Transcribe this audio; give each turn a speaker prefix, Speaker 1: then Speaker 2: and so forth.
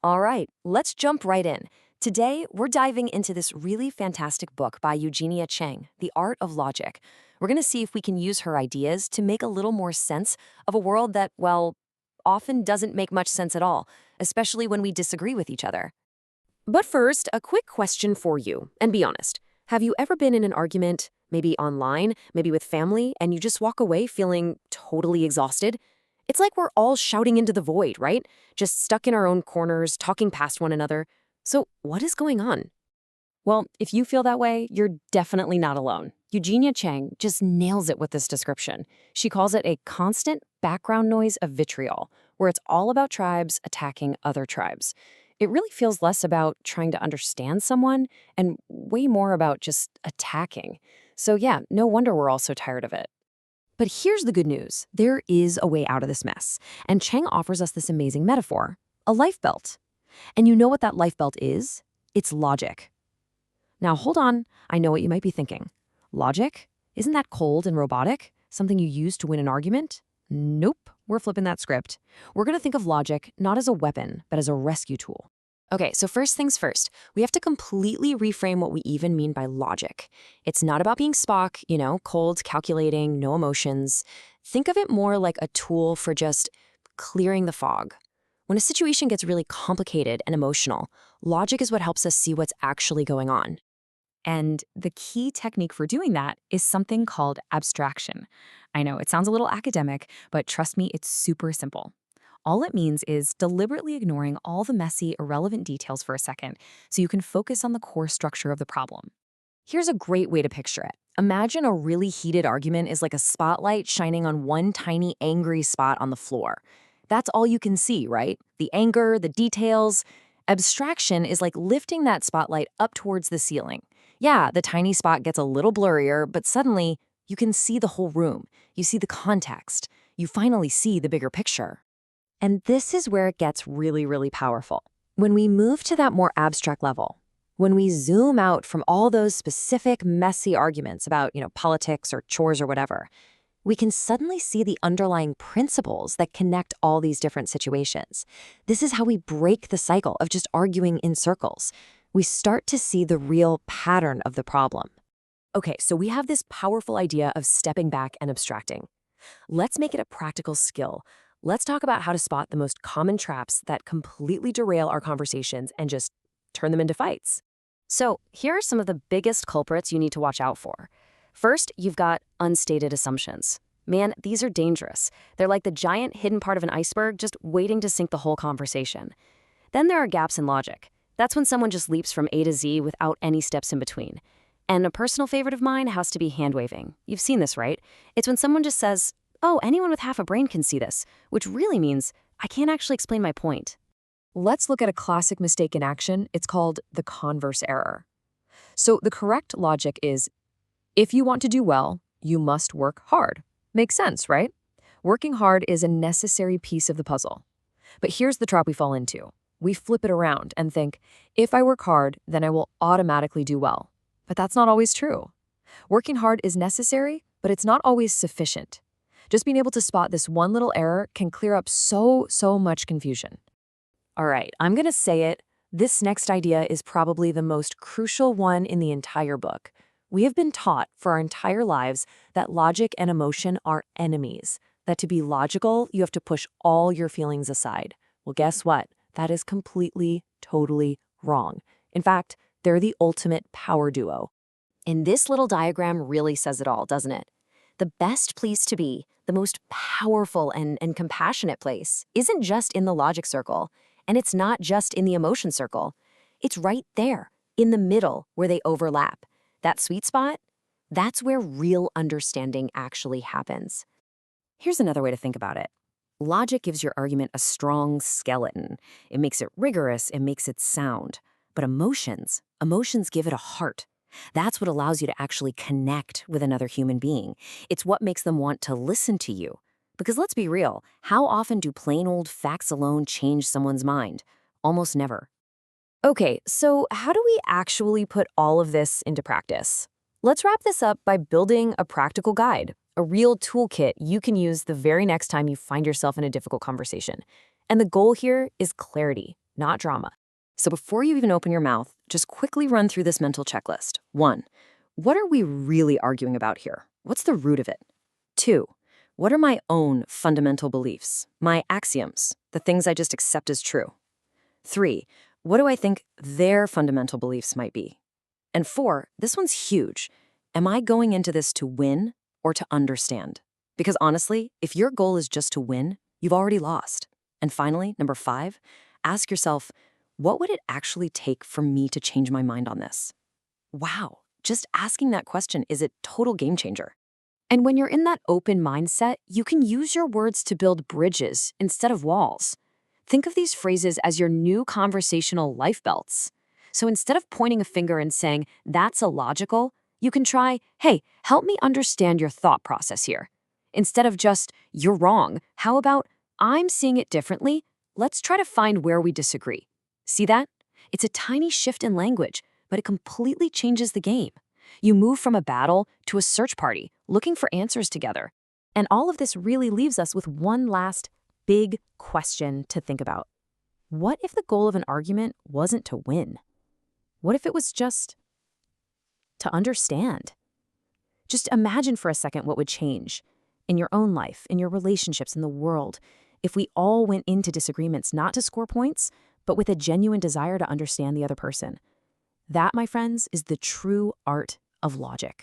Speaker 1: All right, let's jump right in. Today, we're diving into this really fantastic book by Eugenia Cheng, The Art of Logic. We're going to see if we can use her ideas to make a little more sense of a world that, well, often doesn't make much sense at all, especially when we disagree with each other. But first, a quick question for you, and be honest. Have you ever been in an argument, maybe online, maybe with family, and you just walk away feeling totally exhausted? It's like we're all shouting into the void, right? Just stuck in our own corners, talking past one another. So, what is going on? Well, if you feel that way, you're definitely not alone. Eugenia Cheng just nails it with this description. She calls it a constant background noise of vitriol, where it's all about tribes attacking other tribes. It really feels less about trying to understand someone and way more about just attacking. So, yeah, no wonder we're all so tired of it. But here's the good news. There is a way out of this mess. And Cheng offers us this amazing metaphor, a life belt. And you know what that life belt is? It's logic. Now, hold on. I know what you might be thinking. Logic? Isn't that cold and robotic? Something you use to win an argument? Nope. We're flipping that script. We're going to think of logic not as a weapon, but as a rescue tool. Okay, so first things first, we have to completely reframe what we even mean by logic. It's not about being Spock, cold, calculating, no emotions. Think of it more like a tool for just clearing the fog. When a situation gets really complicated and emotional, logic is what helps us see what's actually going on. And the key technique for doing that is something called abstraction. I know it sounds a little academic, but trust me, it's super simple. All it means is deliberately ignoring all the messy, irrelevant details for a second so you can focus on the core structure of the problem. Here's a great way to picture it. Imagine a really heated argument is like a spotlight shining on one tiny angry spot on the floor. That's all you can see, right? The anger, the details. Abstraction is like lifting that spotlight up towards the ceiling. Yeah, the tiny spot gets a little blurrier, but suddenly you can see the whole room. You see the context. You finally see the bigger picture. And this is where it gets really, really powerful. When we move to that more abstract level, when we zoom out from all those specific, messy arguments about, politics or chores or whatever, we can suddenly see the underlying principles that connect all these different situations. This is how we break the cycle of just arguing in circles. We start to see the real pattern of the problem. Okay, so we have this powerful idea of stepping back and abstracting. Let's make it a practical skill. Let's talk about how to spot the most common traps that completely derail our conversations and just turn them into fights. So, here are some of the biggest culprits you need to watch out for. First, you've got unstated assumptions. Man, these are dangerous. They're like the giant hidden part of an iceberg just waiting to sink the whole conversation. Then there are gaps in logic. That's when someone just leaps from A to Z without any steps in between. And a personal favorite of mine has to be hand-waving. You've seen this, right? It's when someone just says, "Oh, anyone with half a brain can see this," which really means, I can't actually explain my point. Let's look at a classic mistake in action. It's called the converse error. So the correct logic is, if you want to do well, you must work hard. Makes sense, right? Working hard is a necessary piece of the puzzle. But here's the trap we fall into. We flip it around and think, if I work hard, then I will automatically do well. But that's not always true. Working hard is necessary, but it's not always sufficient. Just being able to spot this one little error can clear up so much confusion. All right, I'm going to say it. This next idea is probably the most crucial one in the entire book. We have been taught for our entire lives that logic and emotion are enemies, that to be logical, you have to push all your feelings aside. Well, guess what? That is completely, totally wrong. In fact, they're the ultimate power duo. And this little diagram really says it all, doesn't it? The best place to be, the most powerful and compassionate place, isn't just in the logic circle, and it's not just in the emotion circle. It's right there, in the middle, where they overlap. That sweet spot, that's where real understanding actually happens. Here's another way to think about it. Logic gives your argument a strong skeleton. It makes it rigorous, it makes it sound. But emotions give it a heart. That's what allows you to actually connect with another human being. It's what makes them want to listen to you. Because let's be real, how often do plain old facts alone change someone's mind? Almost never. Okay, so how do we actually put all of this into practice? Let's wrap this up by building a practical guide, a real toolkit you can use the very next time you find yourself in a difficult conversation. And the goal here is clarity, not drama. So before you even open your mouth, just quickly run through this mental checklist. 1. What are we really arguing about here? What's the root of it? 2. What are my own fundamental beliefs, my axioms, the things I just accept as true? 3. What do I think their fundamental beliefs might be? And 4, this one's huge. Am I going into this to win or to understand? Because honestly, if your goal is just to win, you've already lost. And finally, number 5, ask yourself, what would it actually take for me to change my mind on this? Wow, just asking that question is a total game changer. And when you're in that open mindset, you can use your words to build bridges instead of walls. Think of these phrases as your new conversational life belts. So instead of pointing a finger and saying, that's illogical, you can try, hey, help me understand your thought process here. Instead of just, you're wrong, how about, I'm seeing it differently? Let's try to find where we disagree. See that? It's a tiny shift in language, but it completely changes the game. You move from a battle to a search party, looking for answers together. And all of this really leaves us with one last big question to think about. What if the goal of an argument wasn't to win? What if it was just to understand? Just imagine for a second what would change in your own life, in your relationships, in the world, if we all went into disagreements not to score points, but with a genuine desire to understand the other person. That, my friends, is the true art of logic.